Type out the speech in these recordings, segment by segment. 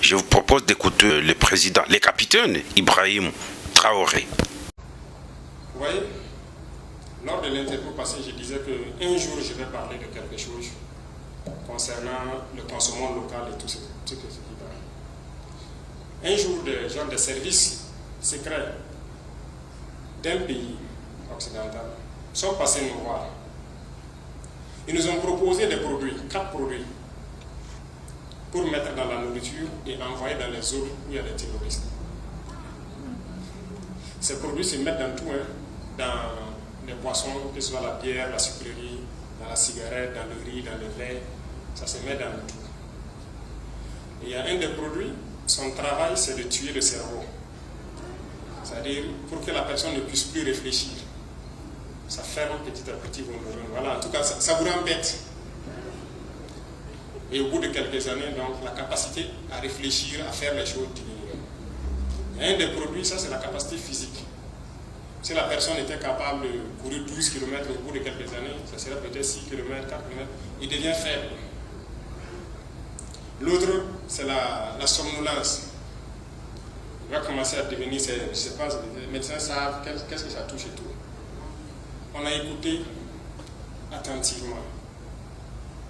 Je vous propose d'écouter le président, le capitaine Ibrahim Traoré. Vous voyez, lors de l'interview passée, je disais qu'un jour je vais parler de quelque chose concernant le consommation local et tout ce qui va. Un jour, des gens de services secrets d'un pays occidental sont passés nous voir. Ils nous ont proposé des produits, 4 produits, pour mettre dans la nourriture et envoyer dans les zones où il y a des terroristes. Ces produits se mettent dans tout, dans les boissons, que ce soit la bière, la sucrerie, dans la cigarette, dans le riz, dans le lait, ça se met dans tout. Et il y a un des produits, son travail c'est de tuer le cerveau. C'est-à-dire pour que la personne ne puisse plus réfléchir. Ça ferme petit à petit vos neurones. Voilà, en tout cas, ça vous rend bête. Et au bout de quelques années, donc, la capacité à réfléchir, à faire les choses diminue. Et un des produits, ça c'est la capacité physique. Si la personne était capable de courir 12 km au bout de quelques années, ça serait peut-être 6 km, 4 km, il devient faible. L'autre, c'est la somnolence. Il va commencer à devenir, je ne sais pas, les médecins savent qu'est-ce que ça touche et tout. On a écouté attentivement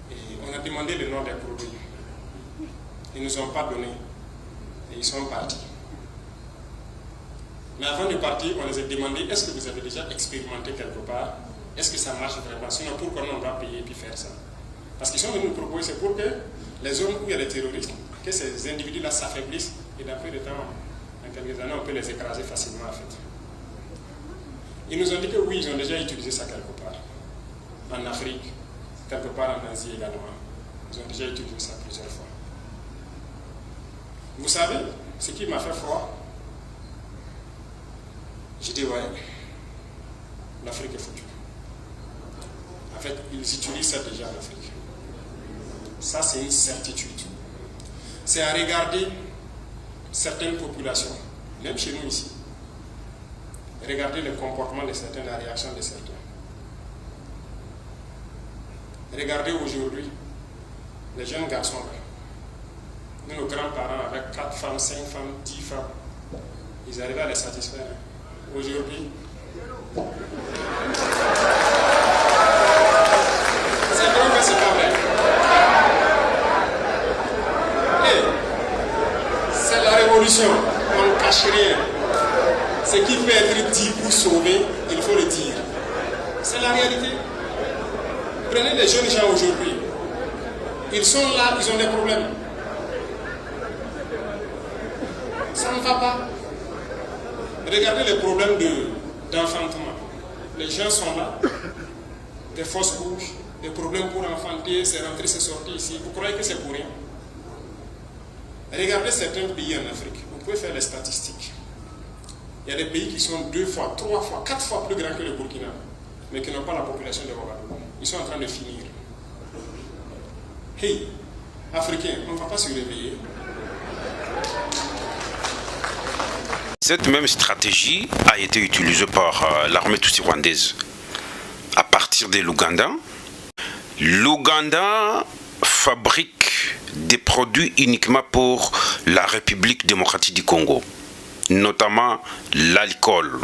et on a demandé le nom des produits. Ils ne nous ont pas donné et ils sont partis. Mais avant de partir, on les a demandé, est-ce que vous avez déjà expérimenté quelque part? Est-ce que ça marche vraiment? Sinon, pourquoi on va payer et puis faire ça? Parce qu'ils sont venus nous proposer, c'est pour que les zones où il y a des terroristes, que ces individus-là s'affaiblissent et d'après le temps, en quelques années, on peut les écraser facilement en fait. Ils nous ont dit que oui, ils ont déjà utilisé ça quelque part. En Afrique, quelque part en Asie également. Ils ont déjà utilisé ça plusieurs fois. Vous savez, ce qui m'a fait froid, j'ai dit ouais, l'Afrique est foutue. En fait, ils utilisent ça déjà en Afrique. Ça, c'est une certitude. C'est à regarder certaines populations, même chez nous ici. Regardez le comportement de certains, la réaction de certains. Regardez aujourd'hui les jeunes garçons là. Nous, nos grands-parents, avec 4 femmes, 5 femmes, 10 femmes, ils arrivaient à les satisfaire. Aujourd'hui, c'est vrai que c'est pas vrai. Et c'est la révolution, on ne cache rien. Ce qui peut être dit pour sauver, il faut le dire. C'est la réalité. Prenez les jeunes gens aujourd'hui. Ils sont là, ils ont des problèmes. Ça ne va pas. Regardez les problèmes d'enfantement. Les gens sont là, des fausses couches, des problèmes pour enfanter, c'est rentré, c'est sorti ici. Vous croyez que c'est pour rien? Regardez certains pays en Afrique. Vous pouvez faire les statistiques. Il y a des pays qui sont 2 fois, 3 fois, 4 fois plus grands que le Burkina, mais qui n'ont pas la population de Ouagadougou. Ils sont en train de finir. Hey, Africains, on ne va pas se réveiller. Cette même stratégie a été utilisée par l'armée tutsi-rwandaise. À partir de l'Ouganda, l'Ouganda fabrique des produits uniquement pour la République démocratique du Congo, notamment l'alcool.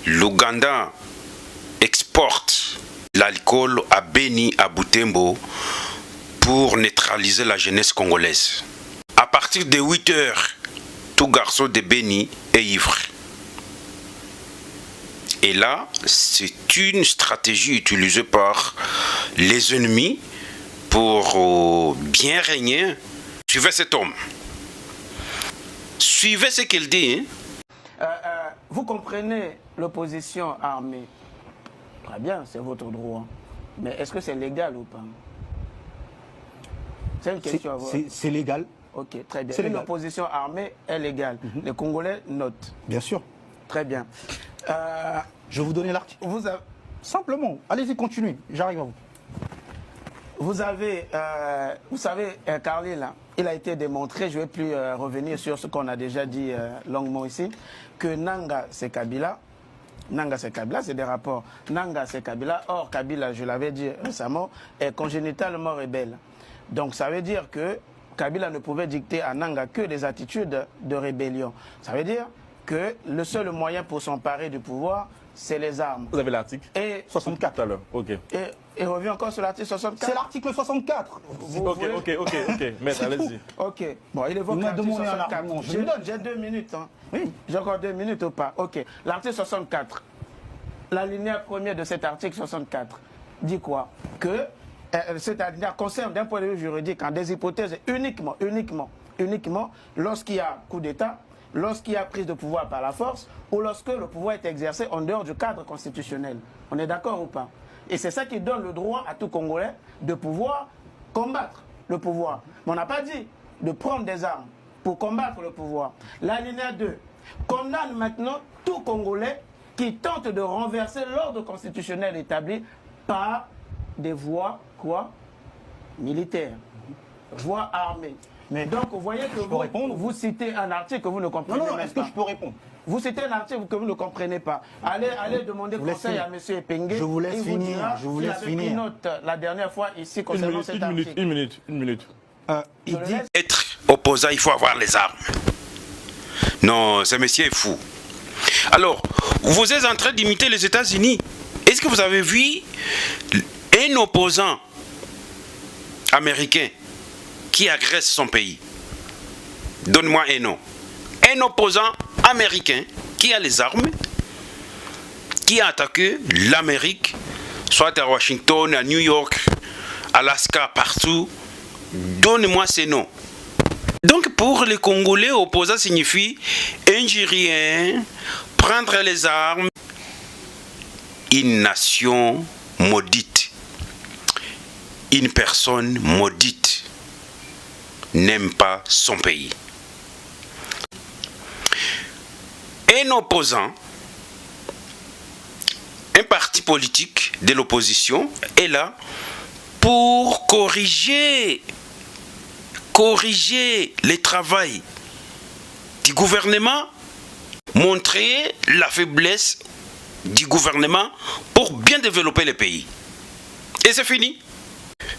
L'Ouganda exporte l'alcool à Beni, à Butembo, pour neutraliser la jeunesse congolaise. À partir de 8 heures, tout garçon de Beni est ivre. Et là, c'est une stratégie utilisée par les ennemis pour bien régner. Suivez cet homme. Suivez ce qu'il dit. Vous comprenez l'opposition armée. Très bien, c'est votre droit. Mais est-ce que c'est légal ou pas? C'est une question à voir. C'est légal. Ok, très bien. Une opposition armée est légale. Les Congolais notent. Bien sûr. Très bien. Je vais vous donner l'article. Simplement, allez-y, continuez. J'arrive à vous. Vous savez, Carly, là, il a été démontré, je ne vais plus revenir sur ce qu'on a déjà dit longuement ici, que Nanga, c'est Kabila. Nanga, c'est Kabila, c'est des rapports. Nanga, c'est Kabila. Or, Kabila, je l'avais dit récemment, est congénitalement rebelle. Donc, ça veut dire que Kabila ne pouvait dicter à Nanga que des attitudes de rébellion. Ça veut dire que le seul moyen pour s'emparer du pouvoir, c'est les armes. Vous avez l'article 64 tout à l'heure. Ok. Et revient encore sur l'article 64. C'est l'article 64. Ok. Maître, allez-y. Ok. Bon, il évoque l'article 64. J'ai 2 minutes. Hein. Oui. J'ai encore 2 minutes ou pas? Ok. L'article 64. L'alinéa premier de cet article 64 dit quoi? Que cet alinéa concerne d'un point de vue juridique en des hypothèses uniquement lorsqu'il y a coup d'État, lorsqu'il y a prise de pouvoir par la force ou lorsque le pouvoir est exercé en dehors du cadre constitutionnel. On est d'accord ou pas? Et c'est ça qui donne le droit à tout Congolais de pouvoir combattre le pouvoir. Mais on n'a pas dit de prendre des armes pour combattre le pouvoir. L'alinéa 2 condamne maintenant tout Congolais qui tente de renverser l'ordre constitutionnel établi par des voies militaires, voies armées. Mais donc, vous voyez que vous citez un article que vous ne comprenez pas. Non, est-ce que je peux répondre? Vous citez un article que vous ne comprenez pas. Allez demander conseil à M. Epengue. Je vous laisse finir. Je vous laisse finir. Une note la dernière fois ici concernant cet article. Une minute. Il dit... Être opposant, il faut avoir les armes. Non, ce monsieur est fou. Alors, vous êtes en train d'imiter les États-Unis. Est-ce que vous avez vu un opposant américain qui agresse son pays? Donne-moi un nom. Un opposant américain qui a les armes, qui a attaqué l'Amérique, soit à Washington, à New York, Alaska, partout. Donne-moi ces noms. Donc pour les Congolais, opposant signifie injurier, prendre les armes. Une nation maudite, une personne maudite n'aime pas son pays. Un opposant, un parti politique de l'opposition est là pour corriger le travail du gouvernement, montrer la faiblesse du gouvernement pour bien développer le pays. Et c'est fini.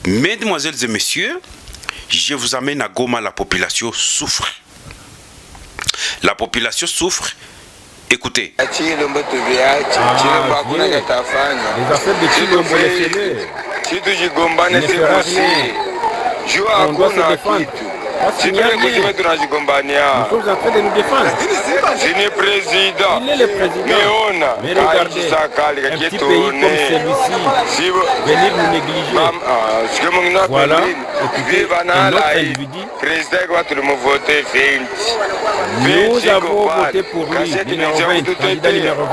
Mesdemoiselles et messieurs, je vous amène à Goma, la population souffre. La population souffre. Écoutez. Les affaires de Chilombo, ne fera rien. On doit se défendre. Il est le président. Mais regardez, un petit pays comme celui-ci, venir nous négliger. Voilà, écoutez, un autre individu. Nous avons voté pour lui, numéro 20, candidat numéro 20.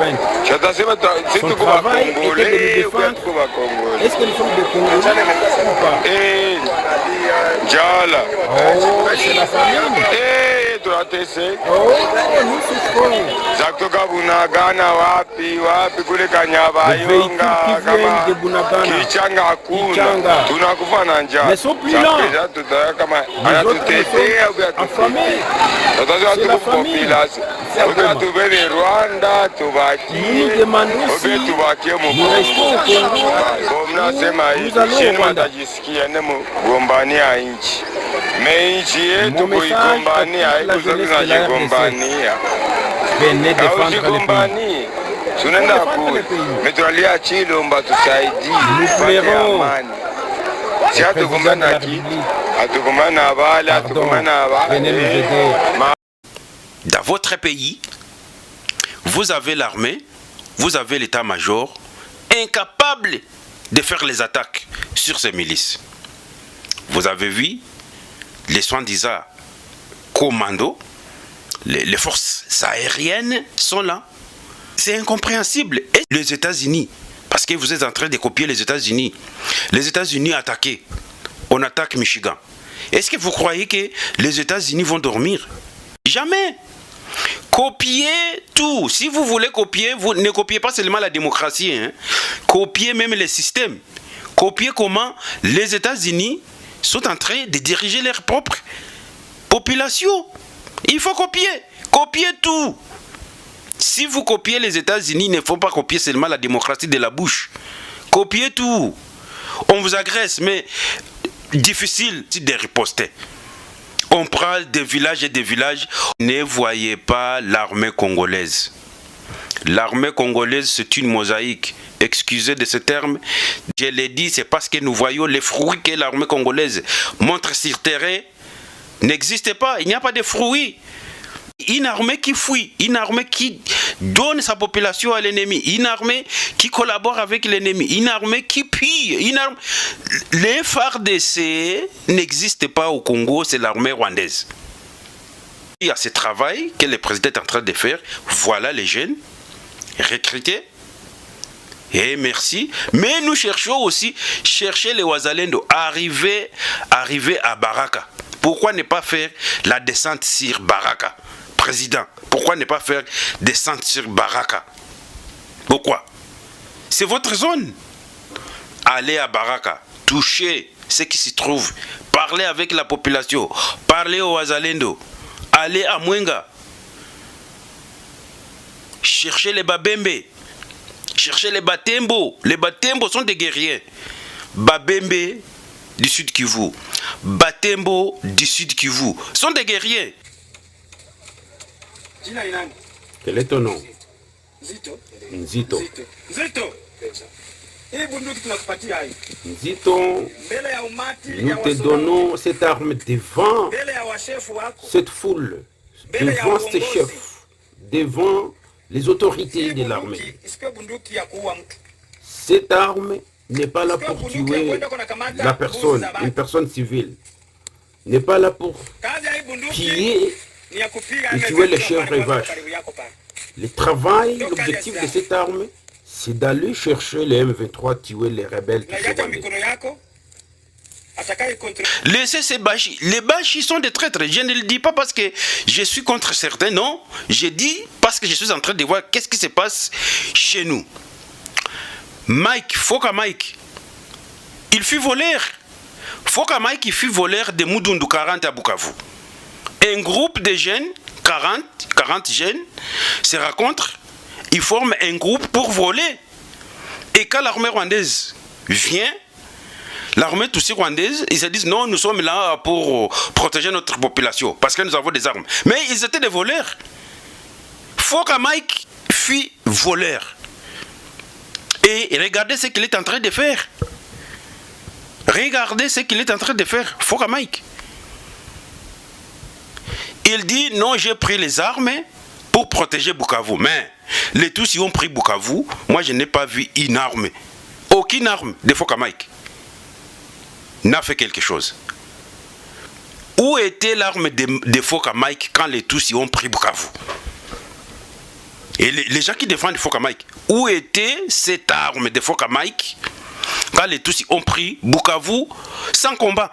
Son travail était de nous défendre. Est-ce que nous sommes des Congolais ou pas? Oh, c'est la famine. Oh, nous souffrons. Les véhicules qui viennent de Bunagana, Kichanga, mais sont plus lents. Les autres sont affamés. C'est la famine. Nous nous demandons si nous restons au Congo, nous allons au Rwanda. Mon message à toute la jeunesse de la RDC, venez défendre le pays. Nous plairons le président de la République. Pardon, venez nous aider. Dans votre pays, vous avez l'armée, vous avez l'état-major incapable de faire les attaques sur ces milices. Vous avez vu les soi-disant commandos, les forces aériennes sont là. C'est incompréhensible. Et les États-Unis, parce que vous êtes en train de copier les États-Unis. Les États-Unis attaqués. On attaque Michigan. Est-ce que vous croyez que les États-Unis vont dormir? Jamais. Copiez tout. Si vous voulez copier, vous ne copiez pas seulement la démocratie. Hein. Copiez même les systèmes. Copiez comment les États-Unis sont en train de diriger leur propre population. Il faut copier. Copiez tout. Si vous copiez les États-Unis, il ne faut pas copier seulement la démocratie de la bouche. Copiez tout. On vous agresse, mais difficile de riposter. On parle de villages et de villages. Ne voyez pas l'armée congolaise. L'armée congolaise, c'est une mosaïque. Excusez de ce terme. Je l'ai dit, c'est parce que nous voyons les fruits que l'armée congolaise montre sur terrain. N'existe pas. Il n'y a pas de fruits. Une armée qui fuit, une armée qui donne sa population à l'ennemi, une armée qui collabore avec l'ennemi, une armée qui pille. Les FARDC n'existent pas au Congo, c'est l'armée rwandaise. Il y a ce travail que le président est en train de faire. Voilà les jeunes recrutés. Et merci. Mais nous cherchons aussi, chercher les Wazalendo, arriver à Baraka. Pourquoi ne pas faire la descente sur Baraka? Président, pourquoi ne pas faire descendre sur Baraka? Pourquoi? C'est votre zone. Allez à Baraka, touchez ce qui s'y trouve, parlez avec la population, parlez aux Wazalendo, allez à Mwenga, cherchez les Babembe, cherchez les Batembo. Les Batembo sont des guerriers. Babembe du Sud Kivu, Batembo du Sud Kivu sont des guerriers. Quel est ton nom? Nzito. Nzito. Nzito, nous te donnons cette arme devant cette foule, devant ces chefs, devant les autorités de l'armée. Cette arme n'est pas là pour tuer la personne, une personne civile. N'est pas là pour piller et tuer les chèvres et vaches. Le travail, l'objectif de cette arme, c'est d'aller chercher les M23, tuer les rebelles qui sont bandés. Laissez ces bâchis. Les bâchis sont des traîtres. Je ne le dis pas parce que je suis contre certains, non. Je dis parce que je suis en train de voir qu'est-ce qui se passe chez nous. Mike, Foka Mike, il fut voleur. Foka Mike, il fut voleur de Mudundu 40 à Bukavu. Un groupe de jeunes, 40 jeunes, se rencontrent, ils forment un groupe pour voler. Et quand l'armée rwandaise vient, l'armée tutsi rwandaise, ils se disent non, nous sommes là pour protéger notre population, parce que nous avons des armes. Mais ils étaient des voleurs. Foka Mike fut voleur. Et regardez ce qu'il est en train de faire. Regardez ce qu'il est en train de faire, Foka Mike. Il dit non, j'ai pris les armes pour protéger Bukavu. Mais les Tutsis ont pris Bukavu. Moi, je n'ai pas vu une arme. Aucune arme de Foka Mike n'a fait quelque chose. Où était l'arme de Foka Mike quand les Tutsis ont pris Bukavu? Et les gens qui défendent Foka Mike, où était cette arme de Foka Mike quand les Tutsis ont pris Bukavu sans combat?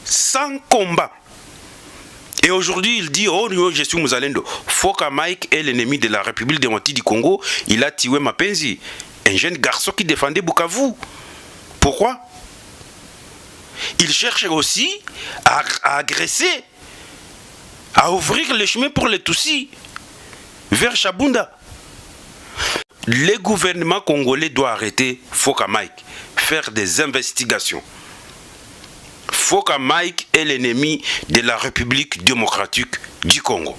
Sans combat. Et aujourd'hui, il dit, oh, je suis Muzalendo. Foka Mike est l'ennemi de la République démocratique du Congo. Il a tué Mapenzi, un jeune garçon qui défendait Bukavu. Pourquoi? Il cherche aussi à agresser, à ouvrir le chemin pour les Tutsis vers Chabunda. Le gouvernement congolais doit arrêter Foka Mike, faire des investigations. Foka Mike est l'ennemi de la République démocratique du Congo.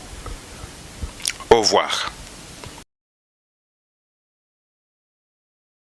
Au revoir.